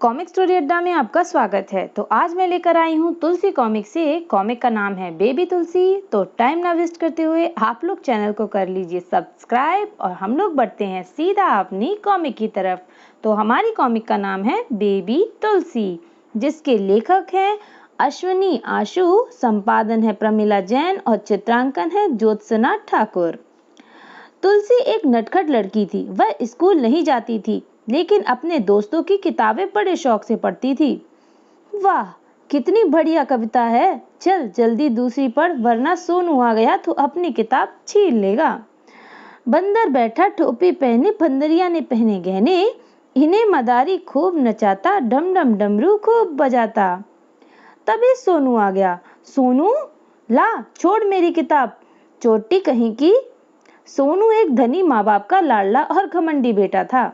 Comic story अड्डा में आपका स्वागत है। तो आज मैं लेकर आई हूँ तुलसी कॉमिक से। कॉमिक का नाम है बेबी तुलसी। तो टाइम ना वेस्ट करते हुए आप लोग चैनल को कर लीजिए सब्सक्राइब और हम लोग बढ़ते हैं सीधा अपनी कॉमिक की तरफ। तो हमारी कॉमिक का नाम है बेबी तुलसी, जिसके लेखक हैं अश्विनी आशु, संपादन है प्रमिला जैन और चित्रांकन है ज्योत्सना ठाकुर। तुलसी एक नटखट लड़की थी। वह स्कूल नहीं जाती थी, लेकिन अपने दोस्तों की किताबें बड़े शौक से पढ़ती थी। वाह, कितनी बढ़िया कविता है, चल जल्दी दूसरी पढ़ वरना सोनू आ गया तो अपनी किताब छीन लेगा। बंदर बैठा टोपी पहने, बंदरिया ने पहने गहने, इन्हें मदारी खूब नचाता, डम डम डमरू खूब बजाता। तभी सोनू आ गया। सोनू, ला छोड़ मेरी किताब, चोटी कहीं की। सोनू एक धनी माँ बाप का लाडला और घमंडी बेटा था।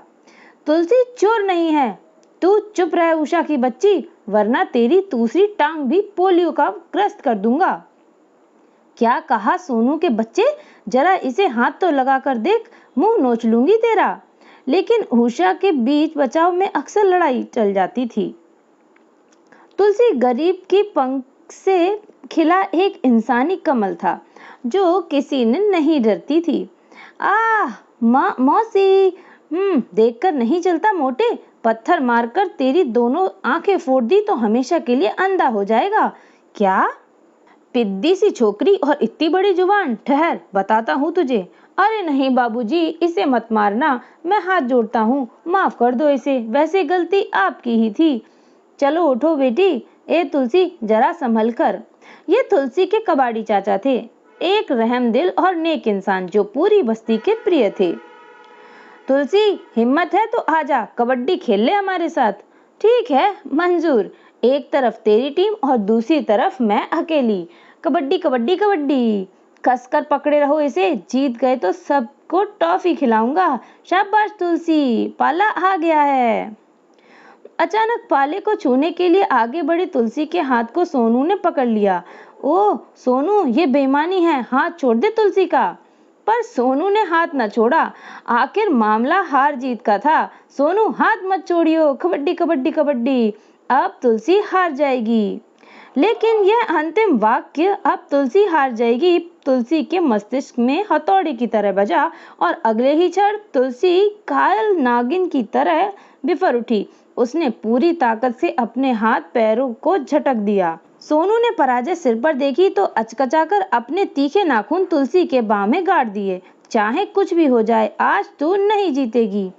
तुलसी चोर नहीं है, तू चुप रह उषा की बच्ची, वरना तेरी दूसरी टांग भी पोलियो का ग्रस्त कर दूंगा। क्या कहा सोनू के बच्चे, जरा इसे हाथ तो लगा कर देख, मुंह नोच लूंगी तेरा। लेकिन उषा के बीच बचाव में अक्सर लड़ाई चल जाती थी। तुलसी गरीब की पंख से खिला एक इंसानी कमल था, जो किसी ने नहीं डरती थी। मौसी, देखकर नहीं चलता मोटे, पत्थर मारकर तेरी दोनों आंखें फोड़ दी तो हमेशा के लिए अंधा हो जाएगा। क्या पिद्दी सी छोकरी और इतनी बड़ी जुबान, ठहर बताता हूँ तुझे। अरे नहीं बाबूजी, इसे मत मारना, मैं हाथ जोड़ता हूँ, माफ कर दो इसे, वैसे गलती आपकी ही थी। चलो उठो बेटी। ए तुलसी, जरा संभल कर। ये तुलसी के कबाड़ी चाचा थे, एक रहमदिल और नेक इंसान जो पूरी बस्ती के प्रिय थे। तुलसी, हिम्मत है तो आजा, कबड्डी खेल ले हमारे साथ। ठीक है, मंजूर। एक तरफ तेरी टीम और दूसरी तरफ मैं अकेली। कबड्डी कबड्डी कबड्डी, कसकर पकड़े रहो इसे, जीत गए तो सबको टॉफी खिलाऊंगा। शाबाश तुलसी, पाला आ गया है। अचानक पाले को छूने के लिए आगे बढ़ी तुलसी के हाथ को सोनू ने पकड़ लिया। ओह सोनू, ये बेईमानी है, हाथ छोड़ दे तुलसी का। पर सोनू ने हाथ न छोड़ा। आखिर मामला हार जीत का था। सोनू, हाथ मत छोड़ियो, कबड्डी कबड्डी कबड्डी, अब तुलसी हार जाएगी। लेकिन यह अंतिम वाक्य, अब तुलसी हार जाएगी, तुलसी के मस्तिष्क में हथौड़े की तरह बजा और अगले ही क्षण तुलसी घायल नागिन की तरह बिफर उठी। उसने पूरी ताकत से अपने हाथ पैरों को झटक दिया। सोनू ने पराजय सिर पर देखी तो अचकचाकर अपने तीखे नाखून तुलसी के बाह में गाड़ दिए। चाहे कुछ भी हो जाए, आज तू नहीं जीतेगी।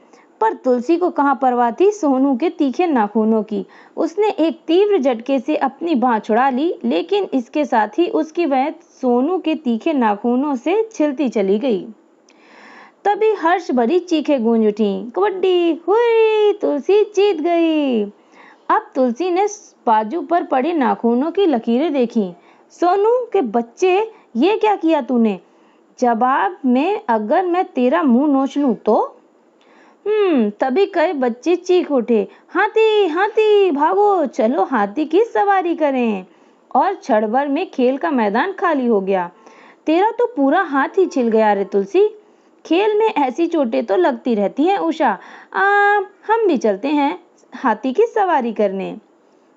पर तुलसी को कहाँ परवाह थी सोनू के तीखे नाखूनों की। उसने एक तीव्र झटके से अपनी बाह छुड़ा ली, लेकिन इसके साथ ही उसकी वह सोनू के तीखे नाखूनों से छिलती चली गई। तभी हर्ष भरी चीखें गूंज उठी, कबड्डी हुई, तुलसी जीत गई। अब तुलसी ने बाजू पर पड़े नाखूनों की लकीरें देखी। सोनू के बच्चे, ये क्या किया तूने? जवाब में अगर मैं तेरा मुंह नोच लूं तो? तभी कई बच्चे चीख उठे, हाथी हाथी, भागो, चलो हाथी की सवारी करें। और क्षण भर में खेल का मैदान खाली हो गया। तेरा तो पूरा हाथ ही छिल गया रे तुलसी। खेल में ऐसी चोटें तो लगती रहती हैं उषा। हम भी चलते हैं हाथी की सवारी करने।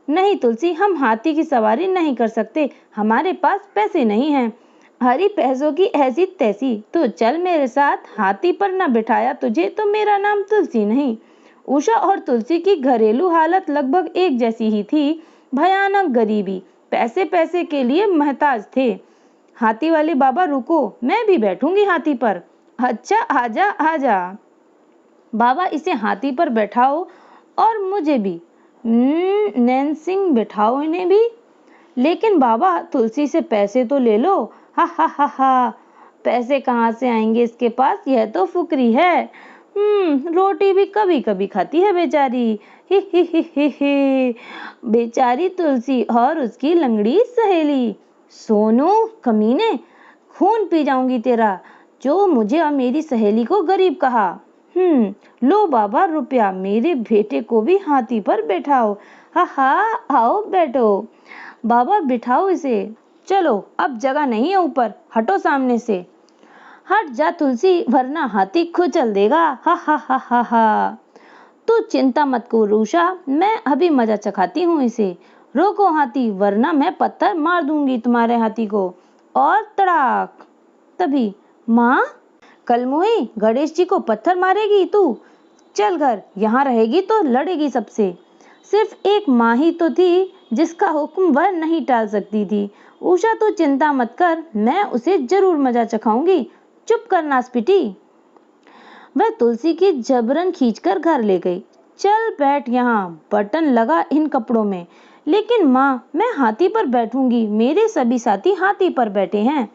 नहीं तुलसी, हम हाथी की सवारी नहीं कर सकते, हमारे पास पैसे नहीं हैं। हरी पैसों की ऐसी तैसी, तो चल मेरे साथ, हाथी पर न बिठाया तुझे तो मेरा नाम तुलसी नहीं। उषा और तुलसी की घरेलू हालत लगभग एक जैसी ही थी। भयानक गरीबी, पैसे पैसे के लिए महताज थे। हाथी वाले बाबा रुको, मैं भी बैठूंगी हाथी पर। अच्छा, आजा आजा बाबा, इसे हाथी पर बैठाओ और मुझे भी। नैनसिंग, बैठाओ इन्हें भी। लेकिन बाबा, तुलसी से पैसे तो ले लो। हा हा हा हा, पैसे कहाँ से आएंगे इसके पास, यह तो फुकरी है। रोटी भी कभी कभी खाती है बेचारी। ही ही ही ही ही, बेचारी तुलसी और उसकी लंगड़ी सहेली। सोनू कमीने, खून पी जाऊंगी तेरा, जो मुझे और मेरी सहेली को गरीब कहा। लो बाबा रुपया, मेरे बेटे को भी हाथी पर बैठाओ। हा हा, आओ बैठो बाबा, बिठाओ इसे। चलो, अब जगह नहीं है ऊपर, हटो सामने से। हट जा तुलसी, वरना हाथी खुद चल देगा। हा हा हा हा हा। तू चिंता मत कर उषा, मैं अभी मजा चखाती हूँ इसे। रोको हाथी, वरना मैं पत्थर मार दूंगी तुम्हारे हाथी को। और तड़ाक। तभी माँ, कलमुही, गणेश जी को पत्थर मारेगी तू? चल घर, यहाँ रहेगी तो लड़ेगी सबसे। सिर्फ एक माँ ही तो थी जिसका हुक्म वह नहीं टाल सकती थी। उषा तू चिंता मत कर, मैं उसे जरूर मजा चखाऊंगी। चुप कर नासपिटी। वह तुलसी की जबरन खींचकर घर ले गई। चल बैठ यहाँ, बटन लगा इन कपड़ों में। लेकिन माँ, मैं हाथी पर बैठूंगी, मेरे सभी साथी हाथी पर बैठे हैं।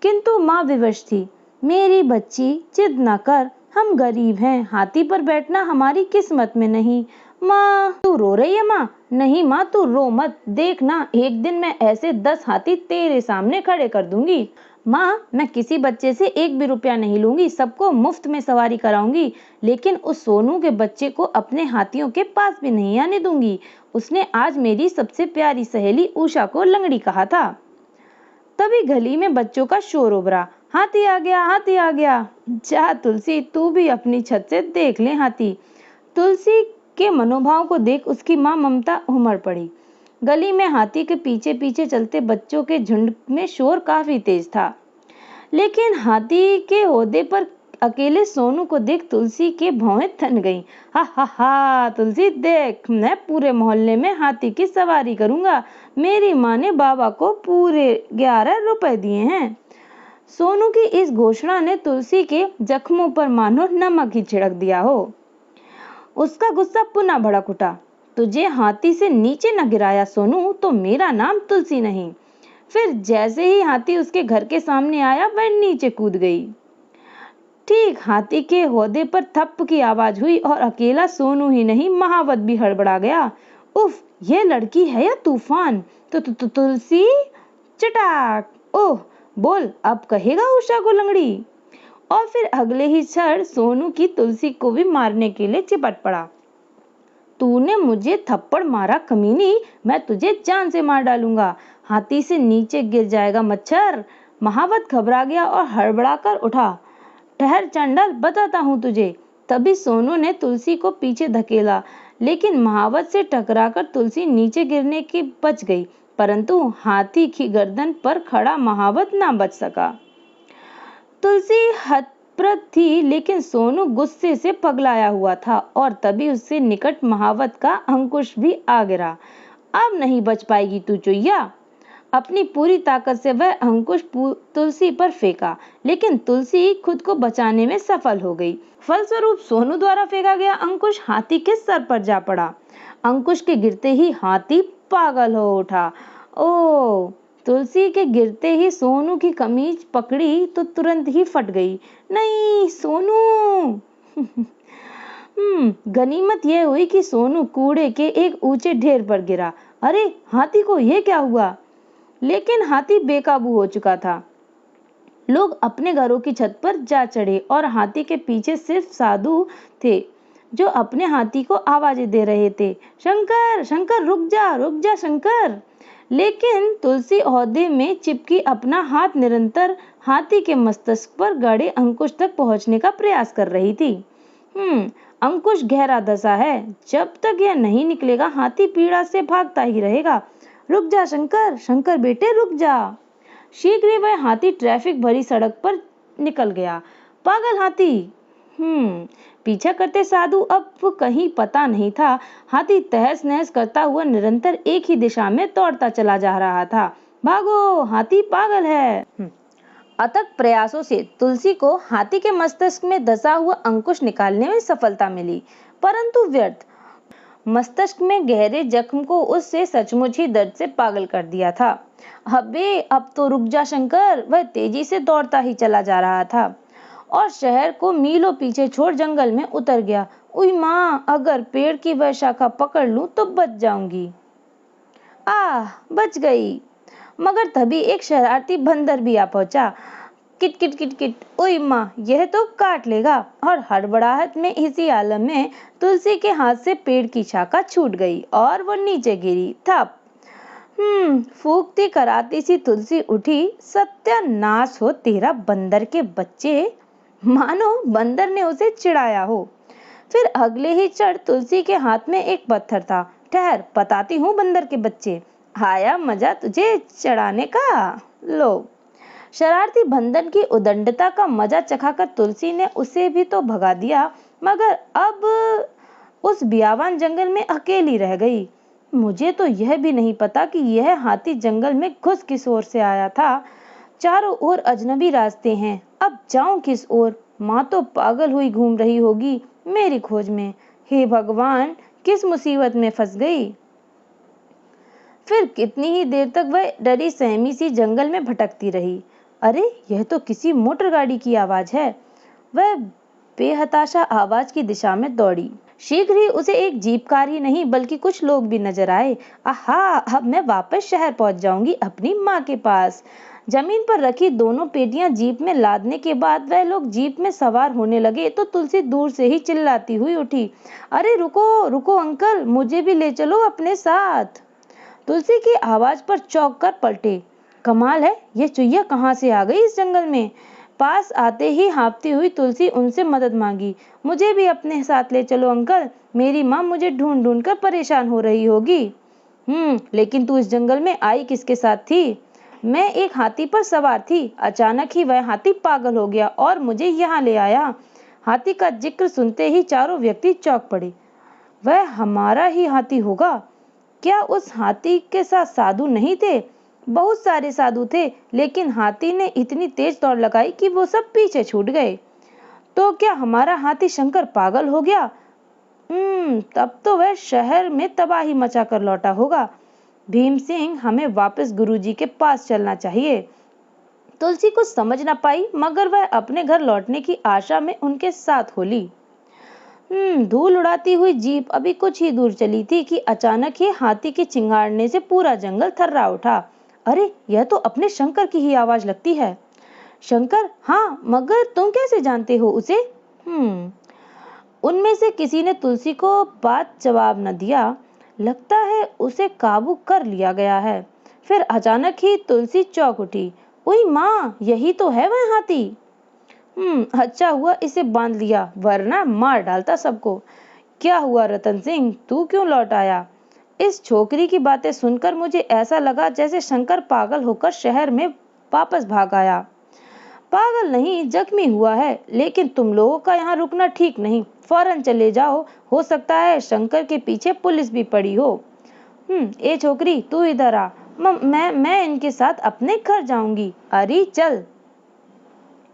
किंतु माँ विवश थी। मेरी बच्ची, जिद न कर, हम गरीब हैं, हाथी पर बैठना हमारी किस्मत में नहीं। माँ, तू रो रही है माँ? नहीं माँ, तू रो मत, देखना एक दिन मैं ऐसे 10 हाथी तेरे सामने खड़े कर दूंगी। माँ, मैं किसी बच्चे से 1 भी रुपया नहीं लूंगी, सबको मुफ्त में सवारी कराऊंगी। लेकिन उस सोनू के बच्चे को अपने हाथियों के पास भी नहीं आने दूंगी। उसने आज मेरी सबसे प्यारी सहेली उषा को लंगड़ी कहा था। तभी गली में बच्चों का शोर उभरा। हाथी आ गया, हाथी आ गया। जा तुलसी, तू भी अपनी छत से देख ले हाथी। तुलसी के मनोभाव को देख उसकी माँ ममता उमड़ पड़ी। गली में हाथी के पीछे पीछे चलते बच्चों के झुंड में शोर काफी तेज था। लेकिन हाथी के ओहदे पर अकेले सोनू को देख तुलसी के भौहें थन गईं। हा हा हा, तुलसी देख, मैं पूरे मोहल्ले में हाथी की सवारी करूंगा। मेरी माँ ने बाबा को पूरे 11 रुपए दिए हैं। सोनू की इस घोषणा ने तुलसी के जख्मों पर मानो नमक ही छिड़क दिया हो। उसका गुस्सा पुनः भड़क उठा। तुझे हाथी से नीचे न गिराया सोनू तो मेरा नाम तुलसी नहीं। फिर जैसे ही हाथी उसके घर के सामने आया, वह नीचे कूद गई। ठीक हाथी के ओहदे पर थप्प की आवाज हुई और अकेला सोनू ही नहीं, महावत भी हड़बड़ा गया। उफ, ये लड़की है या तूफान? तो तुलसी। चटाक। ओह, बोल, अब कहेगा उषा को लंगड़ी? और फिर अगले ही क्षण सोनू की तुलसी को भी मारने के लिए चिपट पड़ा। तूने मुझे थप्पड़ मारा कमीनी, मैं तुझे जान से मार डालूंगा। हाथी से नीचे गिर जाएगा मच्छर। महावत घबरा गया और हड़बड़ा कर उठा। ठहर चंडल, बताता हूँ तुझे। तभी सोनू ने तुलसी को पीछे धकेला, लेकिन महावत से टकराकर तुलसी नीचे गिरने की बच गई, परंतु हाथी की गर्दन पर खड़ा महावत ना बच सका। तुलसी हतप्रभ थी, लेकिन सोनू गुस्से से पगलाया हुआ था और तभी उससे निकट महावत का अंकुश भी आ गिरा। अब नहीं बच पाएगी तू चुईया। अपनी पूरी ताकत से वह अंकुश तुलसी पर फेंका, लेकिन तुलसी खुद को बचाने में सफल हो गई। फलस्वरूप सोनू द्वारा फेंका गया अंकुश हाथी के सर पर जा पड़ा। अंकुश के गिरते ही हाथी पागल हो उठा। ओ, तुलसी के गिरते ही सोनू की कमीज पकड़ी तो तुरंत ही फट गई। नहीं सोनू। गनीमत यह हुई कि सोनू कूड़े के एक ऊंचे ढेर पर गिरा। अरे हाथी को यह क्या हुआ? लेकिन हाथी बेकाबू हो चुका था। लोग अपने घरों की छत पर जा चढ़े और हाथी के पीछे सिर्फ साधु थे जो अपने हाथी को आवाजें दे रहे थे। शंकर, शंकर, रुक जा शंकर। लेकिन तुलसी ओहदे में चिपकी अपना हाथ निरंतर हाथी के मस्तिष्क पर गड़े अंकुश तक पहुंचने का प्रयास कर रही थी। अंकुश गहरा धंसा है, जब तक यह नहीं निकलेगा हाथी पीड़ा से भागता ही रहेगा। रुक जा शंकर, शंकर बेटे रुक जा। शीघ्र ही वह हाथी ट्रैफिक भरी सड़क पर निकल गया। पागल हाथी। पीछा करते साधु अब कहीं पता नहीं था। हाथी तहस नहस करता हुआ निरंतर एक ही दिशा में दौड़ता चला जा रहा था। भागो, हाथी पागल है। अथक प्रयासों से तुलसी को हाथी के मस्तिष्क में धंसा हुआ अंकुश निकालने में सफलता मिली, परंतु व्यर्थ। मस्तिष्क में गहरे जख्म को उससे सचमुच ही दर्द से पागल कर दिया था। अबे अब तो रुक जा शंकर। वह तेजी से दौड़ता ही चला जा रहा था और शहर को मीलों पीछे छोड़ जंगल में उतर गया। उई माँ, अगर पेड़ की वह शाखा पकड़ लूं तो बच जाऊंगी। बच गई। मगर तभी एक शरारती बंदर भी आ पहुंचा। किट किट किट किट, ओए माँ, यह तो काट लेगा। और हड़बड़ाहट में इसी आलम में तुलसी के हाथ से पेड़ की शाखा छूट गई और वो नीचे गिरी। थप। फूंकती कराती सी तुलसी उठी। सत्यानाश हो तेरा बंदर के बच्चे। मानो बंदर ने उसे चिढ़ाया हो। फिर अगले ही क्षण तुलसी के हाथ में एक पत्थर था। ठहर, बताती हूँ बंदर के बच्चे, आया मजा तुझे चढ़ाने का। लो। शरारती बंदर की उदंडता का मजा चखाकर तुलसी ने उसे भी तो भगा दिया, मगर अब उस बियावान जंगल में अकेली रह गई। मुझे तो यह भी नहीं पता कि यह हाथी जंगल में घुस किस ओर से आया था। चारों ओर अजनबी रास्ते हैं, अब जाऊं किस ओर? माँ तो पागल हुई घूम रही होगी मेरी खोज में। हे भगवान, किस मुसीबत में फंस गई। फिर कितनी ही देर तक वह डरी सहमी सी जंगल में भटकती रही। अरे, यह तो किसी मोटर गाड़ी की आवाज है। वह बेहताशा आवाज की दिशा में दौड़ी। शीघ्र ही उसे एक जीप कार ही नहीं बल्कि कुछ लोग भी नजर आए। आहा, अब मैं वापस शहर पहुंच जाऊंगी, अपनी माँ के पास। जमीन पर रखी दोनों पेटियां जीप में लादने के बाद वह लोग जीप में सवार होने लगे तो तुलसी दूर से ही चिल्लाती हुई उठी। अरे रुको रुको अंकल, मुझे भी ले चलो अपने साथ। तुलसी की आवाज पर चौंक कर पलटे। कमाल है, ये चुईया कहाँ से आ गई इस जंगल में। पास आते ही हाँफती हुई तुलसी उनसे मदद मांगी। मुझे भी अपने साथ ले चलो अंकल, मेरी माँ मुझे ढूंढ ढूंढ कर परेशान हो रही होगी। लेकिन तू इस जंगल में आई किसके साथ थी? मैं एक हाथी पर सवार थी, अचानक ही वह हाथी पागल हो गया और मुझे यहाँ ले आया। हाथी का जिक्र सुनते ही चारों व्यक्ति चौंक पड़े। वह हमारा ही हाथी होगा? क्या उस हाथी के साथ साधु नहीं थे? बहुत सारे साधु थे, लेकिन हाथी ने इतनी तेज दौड़ लगाई कि वो सब पीछे छूट गए। तो क्या हमारा हाथी शंकर पागल हो गया? तब तो वह शहर में तबाही मचा कर लौटा होगा। भीम सिंह, हमें वापस गुरुजी के पास चलना चाहिए। तुलसी कुछ समझ न पाई, मगर वह अपने घर लौटने की आशा में उनके साथ होली। धूल उड़ाती हुई जीप अभी कुछ ही दूर चली थी कि अचानक ही हाथी के चिंगाड़ने से पूरा जंगल थर्रा उठा। अरे, यह तो अपने शंकर की ही आवाज लगती है। शंकर? हाँ, मगर तुम कैसे जानते हो उसे? उनमें से किसी ने तुलसी को बात जवाब न दिया। लगता है उसे काबू कर लिया गया है। फिर अचानक ही तुलसी चौंक उठी। ओई माँ, यही तो है वह हाथी। अच्छा हुआ इसे बांध लिया, वरना मार डालता सबको। क्या हुआ रतन सिंह, तू क्यों लौट आया? इस छोकरी की बातें सुनकर मुझे ऐसा लगा जैसे शंकर पागल होकर शहर में वापस भाग आया। पागल नहीं, जख्मी हुआ है, लेकिन तुम लोगों का यहाँ रुकना ठीक नहीं, फौरन चले जाओ। हो सकता है शंकर के पीछे पुलिस भी पड़ी हो। ए छोकरी, तू इधर आ। मैं इनके साथ अपने घर जाऊंगी। अरे चल।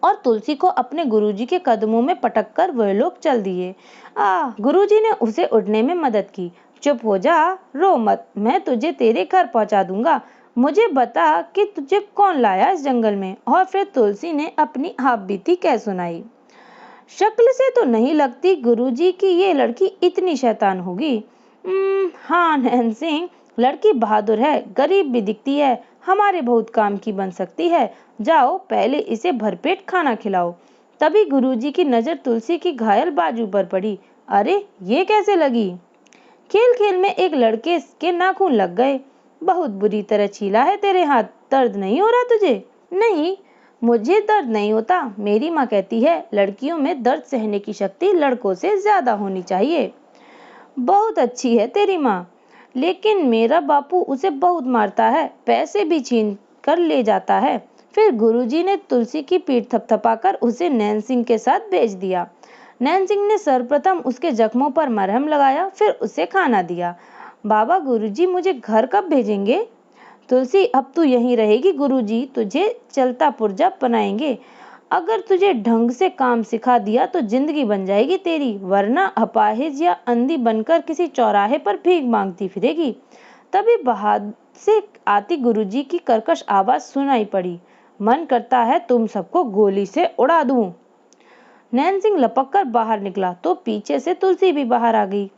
और तुलसी को अपने गुरुजी के कदमों में पटककर वह लोग चल दिए। गुरुजी ने उसे उठने में मदद की। चुप हो जा, रो मत, मैं तुझे तेरे घर पहुंचा दूंगा। मुझे बता कि तुझे कौन लाया इस जंगल में। और फिर तुलसी ने अपनी आप बीती कह सुनाई। शक्ल से तो नहीं लगती गुरुजी की ये लड़की इतनी शैतान होगी। हाँ नैन सिंह, लड़की बहादुर है, गरीब भी दिखती है, हमारे बहुत काम की बन सकती है। जाओ, पहले इसे भरपेट खाना खिलाओ। तभी गुरुजी की नजर तुलसी की घायल बाजू पर पड़ी। अरे, ये कैसे लगी? खेल खेल में एक लड़के के नाखून लग गए। बहुत बुरी तरह छीला है तेरे हाथ, दर्द नहीं हो रहा तुझे? नहीं, मुझे दर्द नहीं होता। मेरी माँ कहती है लड़कियों में दर्द सहने की शक्ति लड़कों से ज्यादा होनी चाहिए। बहुत अच्छी है तेरी माँ, लेकिन मेरा बापू उसे बहुत मारता है, पैसे भी छीन कर ले जाता है। फिर गुरुजी ने तुलसी की पीठ थपथपाकर उसे नैन सिंह के साथ भेज दिया। नैन सिंह ने सर्वप्रथम उसके जख्मों पर मरहम लगाया, फिर उसे खाना दिया। बाबा, गुरुजी मुझे घर कब भेजेंगे? तुलसी, अब तू यहीं रहेगी, गुरुजी तुझे चलता पुर्जा बनाएंगे। अगर तुझे ढंग से काम सिखा दिया तो जिंदगी बन जाएगी तेरी, वरना अपाहिज या अंधी बनकर किसी चौराहे पर भीख मांगती फिरेगी। तभी बाहर से आती गुरुजी की कर्कश आवाज सुनाई पड़ी। मन करता है तुम सबको गोली से उड़ा दूं। नैन सिंह लपक कर बाहर निकला तो पीछे से तुलसी भी बाहर आ गई।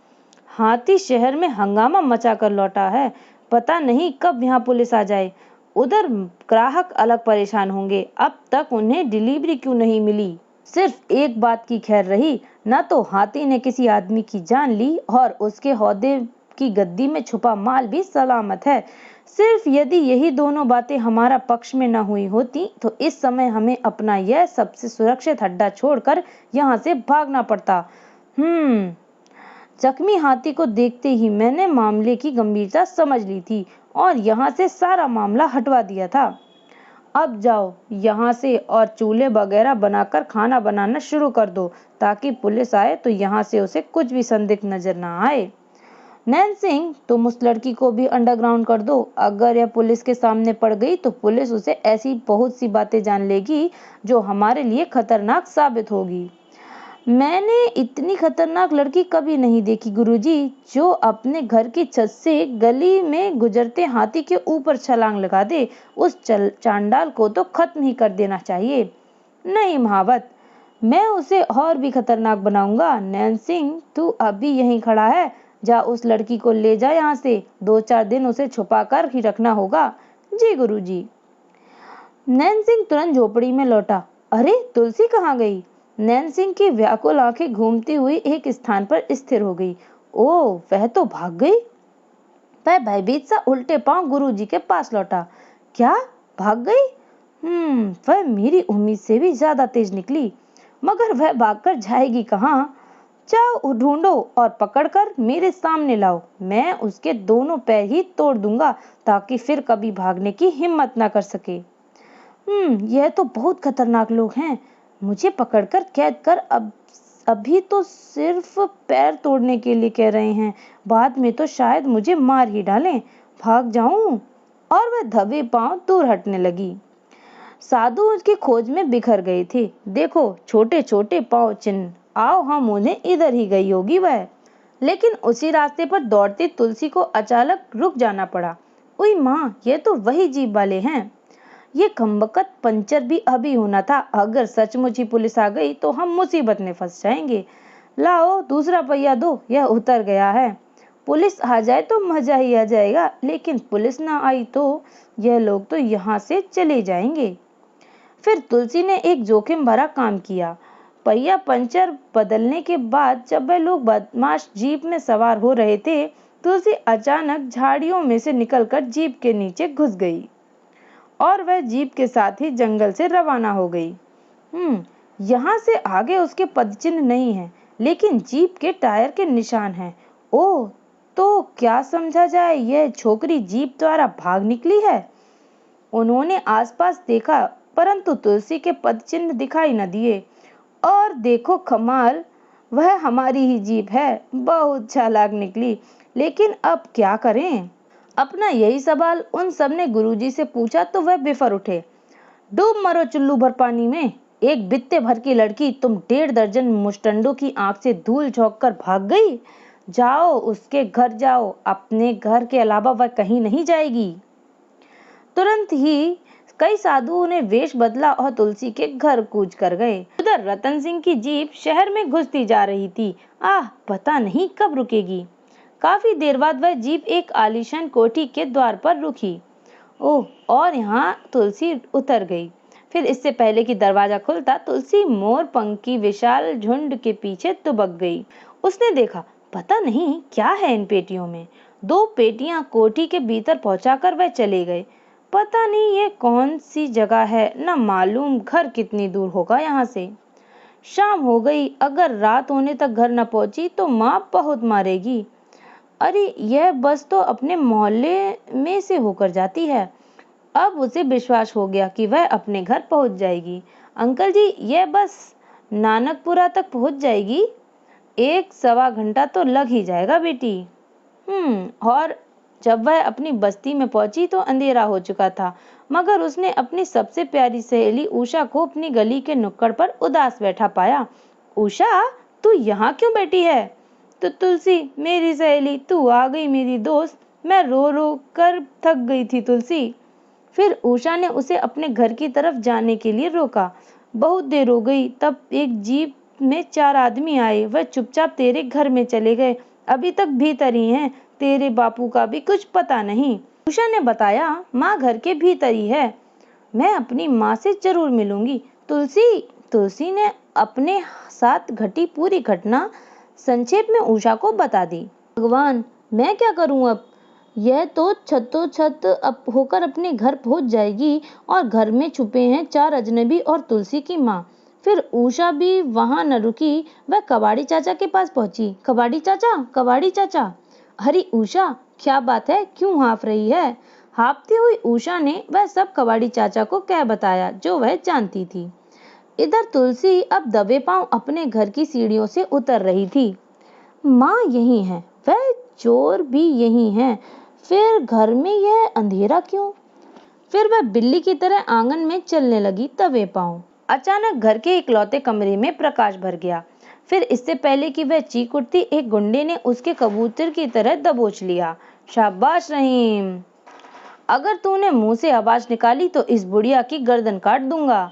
हाथी शहर में हंगामा मचा कर लौटा है, पता नहीं कब यहाँ पुलिस आ जाए। उधर ग्राहक अलग परेशान होंगे, अब तक उन्हें डिलीवरी क्यों नहीं मिली। सिर्फ एक बात की खैर रही, न तो हाथी ने किसी आदमी की जान ली और उसके हौदे की गद्दी में छुपा माल भी सलामत है। सिर्फ यदि यही दोनों बातें हमारा पक्ष में न हुई होती तो इस समय हमें अपना यह सबसे सुरक्षित अड्डा छोड़कर यहाँ से भागना पड़ता। जख्मी हाथी को देखते ही मैंने मामले की गंभीरता समझ ली थी और यहाँ से सारा मामला हटवा दिया था। अब जाओ यहाँ से और चूल्हे वगैरह बनाकर खाना बनाना शुरू कर दो, ताकि पुलिस आए तो यहाँ से उसे कुछ भी संदिग्ध नजर ना आए। नैन सिंह, तुम उस लड़की को भी अंडरग्राउंड कर दो। अगर यह पुलिस के सामने पड़ गई तो पुलिस उसे ऐसी बहुत सी बातें जान लेगी जो हमारे लिए खतरनाक साबित होगी। मैंने इतनी खतरनाक लड़की कभी नहीं देखी गुरुजी, जो अपने घर की छत से गली में गुजरते हाथी के ऊपर छलांग लगा दे। उस चांडाल को तो खत्म ही कर देना चाहिए। नहीं महावत, मैं उसे और भी खतरनाक बनाऊंगा। नैन सिंह, तू अभी यहीं खड़ा है, जा उस लड़की को ले जा यहाँ से। 2-4 दिन उसे छुपा कर ही रखना होगा। जी गुरुजी। नैन सिंह तुरंत झोपड़ी में लौटा। अरे तुलसी कहाँ गई? नैन सिंह की व्याकुल आंखें घूमती हुई एक स्थान पर स्थिर हो गई। ओह, वह तो भाग गई। वह भयभीत सा उल्टे पांव गुरुजी के पास लौटा। क्या, भाग गई? वह मेरी उम्मीद से भी ज्यादा तेज निकली, मगर वह भागकर जाएगी कहाँ? जाओ ढूंढो और पकड़कर मेरे सामने लाओ। मैं उसके दोनों पैर ही तोड़ दूंगा, ताकि फिर कभी भागने की हिम्मत ना कर सके। यह तो बहुत खतरनाक लोग हैं। मुझे पकड़कर कैद कर अभी तो सिर्फ पैर तोड़ने के लिए कह रहे हैं, बाद में तो शायद मुझे मार ही डालें। भाग जाऊं? और वह दबे पांव दूर हटने लगी। साधु उसकी खोज में बिखर गए थे। देखो, छोटे छोटे पांव चिन्ह, आओ हम उन्हें इधर ही गई होगी वह। लेकिन उसी रास्ते पर दौड़ती तुलसी को अचानक रुक जाना पड़ा। ओए माँ, ये तो वही जीप वाले हैं। ये कमबख्त पंचर भी अभी होना था। अगर सचमुच ही पुलिस आ गई तो हम मुसीबत में फंस जाएंगे। लाओ दूसरा पहिया दो, यह उतर गया है। पुलिस आ जाए तो मजा ही आ जाएगा, लेकिन पुलिस ना आई तो यह लोग तो यहाँ से चले जाएंगे। फिर तुलसी ने एक जोखिम भरा काम किया। पहिया पंचर बदलने के बाद जब वह लोग बदमाश जीप में सवार हो रहे थे, तुलसी अचानक झाड़ियों में से निकलकर जीप के नीचे घुस गई और वह जीप के साथ ही जंगल से रवाना हो गई। यहाँ से आगे उसके पदचिन्ह नहीं है, लेकिन जीप के टायर के निशान हैं। ओह, तो क्या समझा जाए, यह छोकरी जीप द्वारा भाग निकली है। उन्होंने आसपास देखा, परंतु तुलसी के पदचिन्ह दिखाई न दिए। और देखो कमाल, वह हमारी ही जीप है। बहुत चालाक निकली, लेकिन अब क्या करें? अपना यही सवाल उन सब ने गुरुजी से पूछा तो वह बिफर उठे। डूब मरो चुल्लू भर पानी में। एक बित्ते भर की लड़की तुम 1.5 दर्जन मुस्टंडों की आंख से धूल झोंक कर भाग गई। जाओ उसके घर जाओ, अपने घर के अलावा वह कहीं नहीं जाएगी। तुरंत ही कई साधुओं ने वेश बदला और तुलसी के घर कूच कर गए। उधर रतन सिंह की जीप शहर में घुसती जा रही थी। पता नहीं कब रुकेगी। काफी देर बाद वह जीप एक आलीशान कोठी के द्वार पर रुकी। ओह, और यहाँ तुलसी उतर गई। फिर इससे पहले कि दरवाजा खुलता, तुलसी मोर पंख की विशाल झुंड के पीछे दुबक गई। उसने देखा, पता नहीं क्या है इन पेटियों में। 2 पेटियां कोठी के भीतर पहुंचाकर वह चले गए। पता नहीं ये कौन सी जगह है, न मालूम घर कितनी दूर होगा यहाँ से। शाम हो गई। अगर रात होने तक घर न पहुंची तो माँ बहुत मारेगी। अरे, यह बस तो अपने मोहल्ले में से होकर जाती है। अब उसे विश्वास हो गया कि वह अपने घर पहुंच जाएगी। अंकल जी, यह बस नानकपुरा तक पहुंच जाएगी। 1-1.25 घंटा तो लग ही जाएगा बेटी। और जब वह अपनी बस्ती में पहुंची तो अंधेरा हो चुका था, मगर उसने अपनी सबसे प्यारी सहेली उषा को अपनी गली के नुक्कड़ पर उदास बैठा पाया। उषा, तू यहाँ क्यों बैठी है? तो तुलसी, मेरी सहेली, तू आ गई मेरी दोस्त। मैं रो रो कर थक गई थी तुलसी। फिर उषा ने उसे अपने घर की तरफ जाने के लिए रोका। बहुत देर हो गई। तब एक जीप में 4 आदमी आए। वह चुपचाप तेरे घर में चले गए, अभी तक भीतर ही हैं। तेरे बापू का भी कुछ पता नहीं। उषा ने बताया, माँ घर के भीतर ही है। मैं अपनी माँ से जरूर मिलूंगी। तुलसी ने अपने साथ घटी पूरी घटना संक्षेप में उषा को बता दी। भगवान, मैं क्या करूं अब? यह तो छतों छत होकर अपने घर पहुंच जाएगी और घर में छुपे हैं 4 अजनबी और तुलसी की माँ। फिर उषा भी वहां न रुकी, वह कबाड़ी चाचा के पास पहुंची। कबाड़ी चाचा, कबाड़ी चाचा। अरे उषा, क्या बात है, क्यों हाँफ रही है? हाँफती हुई उषा ने वह सब कबाड़ी चाचा को कह बताया जो वह जानती थी। इधर तुलसी अब दबे पांव अपने घर की सीढ़ियों से उतर रही थी। माँ यही है, वह चोर भी यही है, फिर घर में यह अंधेरा क्यों? फिर वह बिल्ली की तरह आंगन में चलने लगी दबे पांव। अचानक घर के इकलौते कमरे में प्रकाश भर गया। फिर इससे पहले कि वह चीख उठती, एक गुंडे ने उसके कबूतर की तरह दबोच लिया। शाबाश रहीम, अगर तूने मुंह से आवाज निकाली तो इस बुढ़िया की गर्दन काट दूंगा।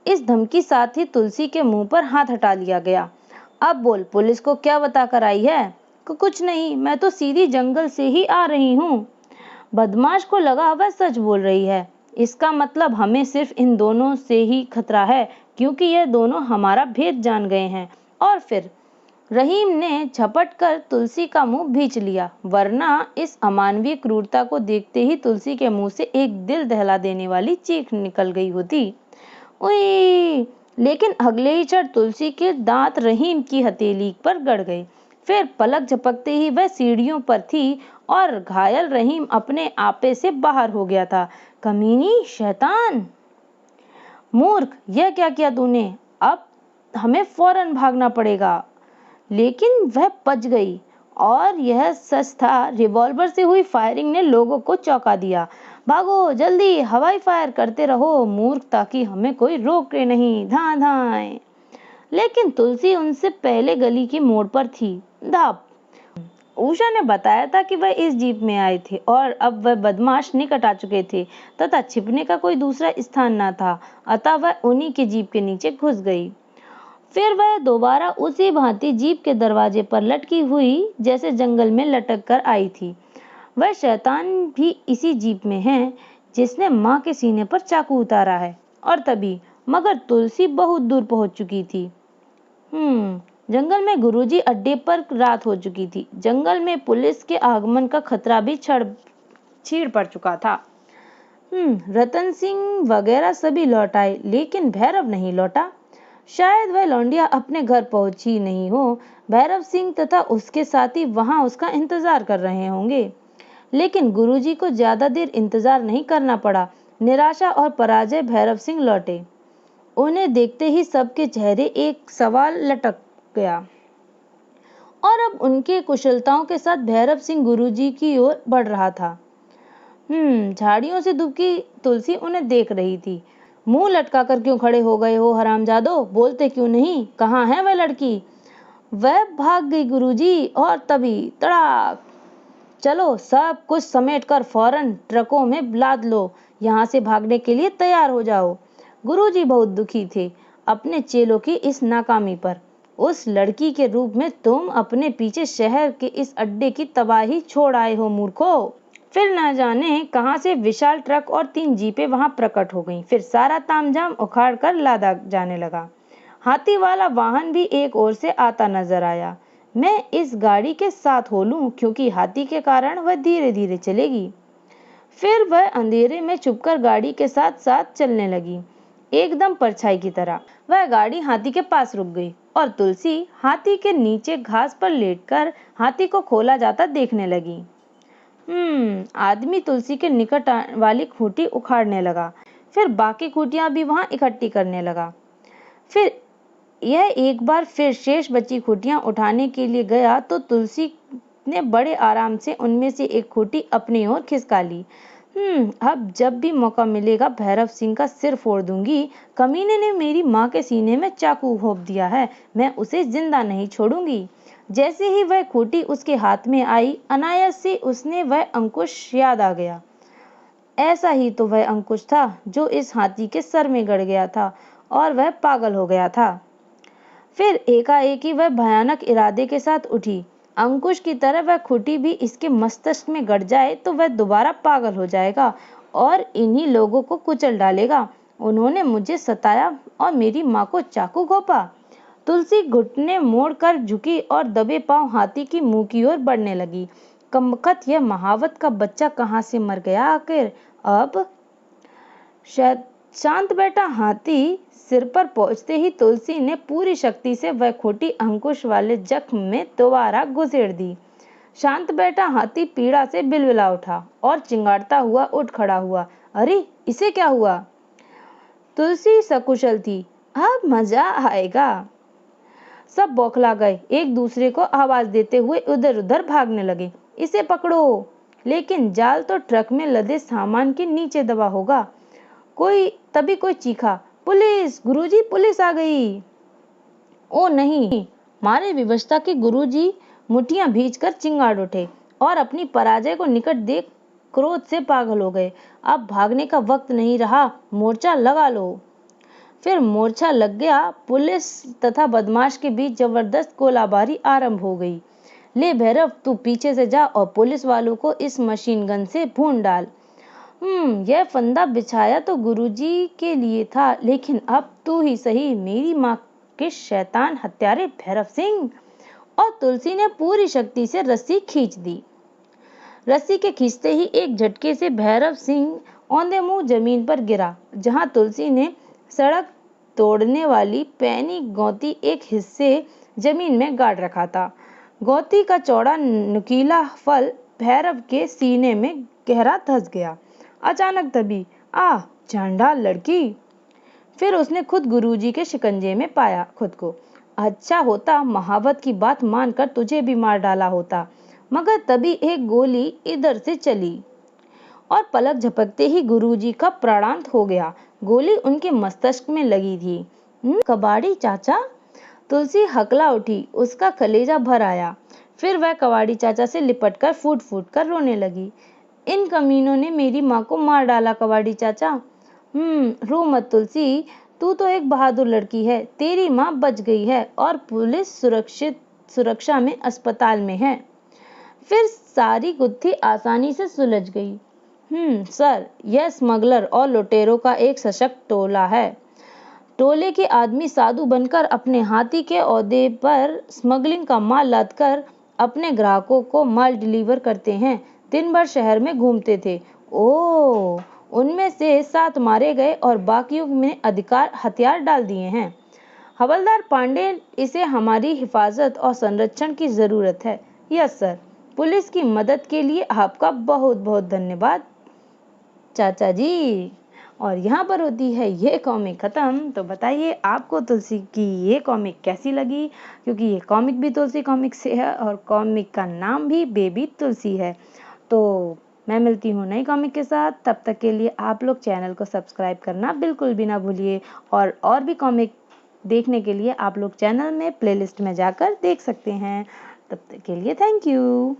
इस धमकी साथ ही तुलसी के मुंह पर हाथ हटा लिया गया। अब बोल, पुलिस को क्या बताकर आई है? कुछ नहीं, मैं तो सीधी जंगल से ही आ रही हूँ। बदमाश को लगा वह सच बोल रही है। इसका मतलब हमें सिर्फ इन दोनों से ही खतरा है, क्योंकि ये दोनों हमारा भेद जान गए हैं। और फिर रहीम ने झपट कर तुलसी का मुंह भींच लिया, वरना इस अमानवीय क्रूरता को देखते ही तुलसी के मुंह से एक दिल दहला देने वाली चीख निकल गई होती। उई! लेकिन अगले ही क्षण तुलसी के दांत रहीम की हथेली पर गड़ गए। फिर पलक झपकते ही वह सीढ़ियों पर थी और घायल रहीम अपने आपे से बाहर हो गया था। कमीनी, शैतान, मूर्ख, यह क्या किया तूने? अब हमें फौरन भागना पड़ेगा। लेकिन वह बच गई, और यह सच था, रिवॉल्वर से हुई फायरिंग ने लोगों को चौंका दिया। भागो जल्दी, हवाई फायर करते रहो मूर्ख, ताकि हमें कोई रोके नहीं। धां धाएं। लेकिन तुलसी उनसे पहले गली की मोड़ पर थी। धाप। उषा ने बताया था कि वह इस जीप में आए थे और अब वह बदमाश निकट आ चुके थे तथा छिपने का कोई दूसरा स्थान न था, अतः वह उन्हीं के जीप के नीचे घुस गई। फिर वह दोबारा उसी भांति जीप के दरवाजे पर लटकी हुई जैसे जंगल में लटक कर आई थी। वह शैतान भी इसी जीप में है जिसने माँ के सीने पर चाकू उतारा है। और तभी, मगर तुलसी बहुत दूर पहुंच चुकी थी। जंगल में गुरुजी अड्डे पर रात हो चुकी थी। जंगल में पुलिस के आगमन का खतरा भी छीड़ पड़ चुका था। रतन सिंह वगैरह सभी लौट आए, लेकिन भैरव नहीं लौटा। शायद वह लौंडिया अपने घर पहुंची नहीं हो। भैरव सिंह तथा उसके साथी वहां उसका इंतजार कर रहे होंगे। लेकिन गुरुजी को ज्यादा देर इंतजार नहीं करना पड़ा। निराशा और पराजय भैरव सिंह लौटे। उन्हें देखते ही सबके चेहरे एक सवाल लटक गया। और अब उनके कुशलताओं के साथ भैरव सिंह गुरुजी की ओर बढ़ रहा था। झाड़ियों से दुबकी तुलसी उन्हें देख रही थी। मुंह लटकाकर क्यों खड़े हो गए हो हरामजादो? बोलते क्यों नहीं? कहाँ है वह लड़की? वह भाग गई गुरुजी। और तभी तड़ाक! चलो, सब कुछ समेटकर फौरन ट्रकों में लाद लो। यहाँ से भागने के लिए तैयार हो जाओ। गुरुजी बहुत दुखी थे अपने चेलों की इस नाकामी पर। उस लड़की के रूप में तुम अपने पीछे शहर के इस अड्डे की तबाही छोड़ आए हो मूर्खों। फिर न जाने कहां से विशाल ट्रक और 3 जीपें वहां प्रकट हो गईं। फिर सारा तामझाम उखाड़ कर लादा जाने लगा। हाथी वाला वाहन भी एक ओर से आता नजर आया। मैं इस गाड़ी के साथ हो लूं, क्योंकि हाथी के कारण वह धीरे धीरे चलेगी। फिर वह अंधेरे में छुपकर गाड़ी के साथ साथ चलने लगी, एकदम परछाई की तरह। वह गाड़ी हाथी के पास रुक गई और तुलसी हाथी के नीचे घास पर लेटकर हाथी को खोला जाता देखने लगी। आदमी तुलसी के निकट वाली खूंटी उखाड़ने लगा, फिर बाकी खूंटियां भी वहां इकट्ठी करने लगा। फिर यह एक बार फिर शेष बची खूंटियां उठाने के लिए गया तो तुलसी ने बड़े आराम से उनमें से एक खूंटी अपनी ओर खिसका ली। अब जब भी मौका मिलेगा भैरव सिंह का सिर फोड़ दूंगी। कमीने ने मेरी माँ के सीने में चाकू घोंप दिया है, मैं उसे जिंदा नहीं छोड़ूंगी। जैसे ही वह खूंटी उसके हाथ में आई, अनायास से उसने वह अंकुश याद आ गया। ऐसा ही तो वह अंकुश था जो इस हाथी के सर में गड़ गया था और वह पागल हो गया था। फिर एकाएक ही वह भयानक इरादे के साथ उठी। अंकुश की तरह वह खूंटी भी इसके मस्तिष्क में गड़ जाए तो वह दोबारा पागल हो जाएगा और इन्हीं लोगों को कुचल डालेगा। उन्होंने मुझे सताया और मेरी माँ को चाकू घोंपा। तुलसी घुटने मोड़कर झुकी और दबे पांव हाथी की मुंह की ओर बढ़ने लगी। कमबख्त, यह महावत का बच्चा कहाँ से मर गया आखिर? अब शांत बैठा हाथी सिर पर पहुंचते ही तुलसी ने पूरी शक्ति से वह खोटी अंकुश वाले जख्म में दोबारा घुसेड़ दी। शांत बैठा हाथी पीड़ा से बिलबिला उठा और चिंगाड़ता हुआ उठ खड़ा हुआ। अरे, इसे क्या हुआ? तुलसी सकुशल थी। अब मजा आएगा। सब बौखला गए, एक दूसरे को आवाज देते हुए इधर उधर भागने लगे। इसे पकड़ो। लेकिन जाल तो ट्रक में लदे सामान के नीचे दबा होगा। तभी कोई चीखा, पुलिस, गुरुजी, पुलिस आ गई। ओ नहीं, मारे विवशता के गुरुजी मुठ्ठियां भींचकर चिंगाड़ उठे और अपनी पराजय को निकट देख क्रोध से पागल हो गए। अब भागने का वक्त नहीं रहा, मोर्चा लगा लो। फिर मोर्चा लग गया। पुलिस तथा बदमाश के बीच जबरदस्त गोलाबारी आरंभ हो गई। ले भैरव, तू पीछे से जा और पुलिस वालों को इस मशीन गन से भून डाल। यह फंदा बिछाया तो गुरुजी के लिए था, लेकिन अब तू ही सही, मेरी माँ के शैतान हत्यारे भैरव सिंह। और तुलसी ने पूरी शक्ति से रस्सी खींच दी। रस्सी के खींचते ही एक झटके से भैरव सिंह औंधे मुंह जमीन पर गिरा, जहां तुलसी ने सड़क तोड़ने वाली पैनी गौती एक हिस्से जमीन में गाड़ रखा था। गौती का चौड़ा नुकीला फल भैरव के सीने में गहरा धंस गया। अचानक दबी, आह चांडाल लड़की। फिर उसने खुद गुरुजी के शिकंजे में पाया खुद को। अच्छा होता महावत की बात मानकर तुझे भी मार डाला होता, मगर तभी एक गोली इधर से चली और पलक झपकते ही गुरुजी का प्राणांत हो गया। गोली उनके मस्तिष्क में लगी थी। कबाड़ी चाचा? तुलसी हकला उठी, उसका कलेजा भर आया। फिर वह कबाड़ी चाचा से लिपटकर फूट फूट कर रोने लगी। इन कमीनों ने मेरी माँ को मार डाला कबाड़ी चाचा। रो मत तुलसी, तू तो एक बहादुर लड़की है। तेरी माँ बच गई है और पुलिस सुरक्षा में अस्पताल में है। फिर सारी गुत्थी आसानी से सुलझ गई। सर, यह स्मगलर और लुटेरों का एक सशक्त टोला है। टोले के आदमी साधु बनकर अपने हाथी के औहदे पर स्मगलिंग का माल लादकर अपने ग्राहकों को माल डिलीवर करते हैं। दिन भर शहर में घूमते थे। ओह, उनमें से 7 मारे गए और बाकियों में हथियार डाल दिए हैं। हवलदार पांडे, इसे हमारी हिफाजत और संरक्षण की जरूरत है। Yes sir. पुलिस की मदद के लिए आपका बहुत बहुत धन्यवाद चाचा जी। और यहाँ पर होती है ये कॉमिक ख़त्म। तो बताइए आपको तुलसी की ये कॉमिक कैसी लगी, क्योंकि ये कॉमिक भी तुलसी कॉमिक से है और कॉमिक का नाम भी बेबी तुलसी है। तो मैं मिलती हूँ नई कॉमिक के साथ। तब तक के लिए आप लोग चैनल को सब्सक्राइब करना बिल्कुल भी ना भूलिए और भी कॉमिक देखने के लिए आप लोग चैनल में प्लेलिस्ट में जाकर देख सकते हैं। तब तक के लिए थैंक यू।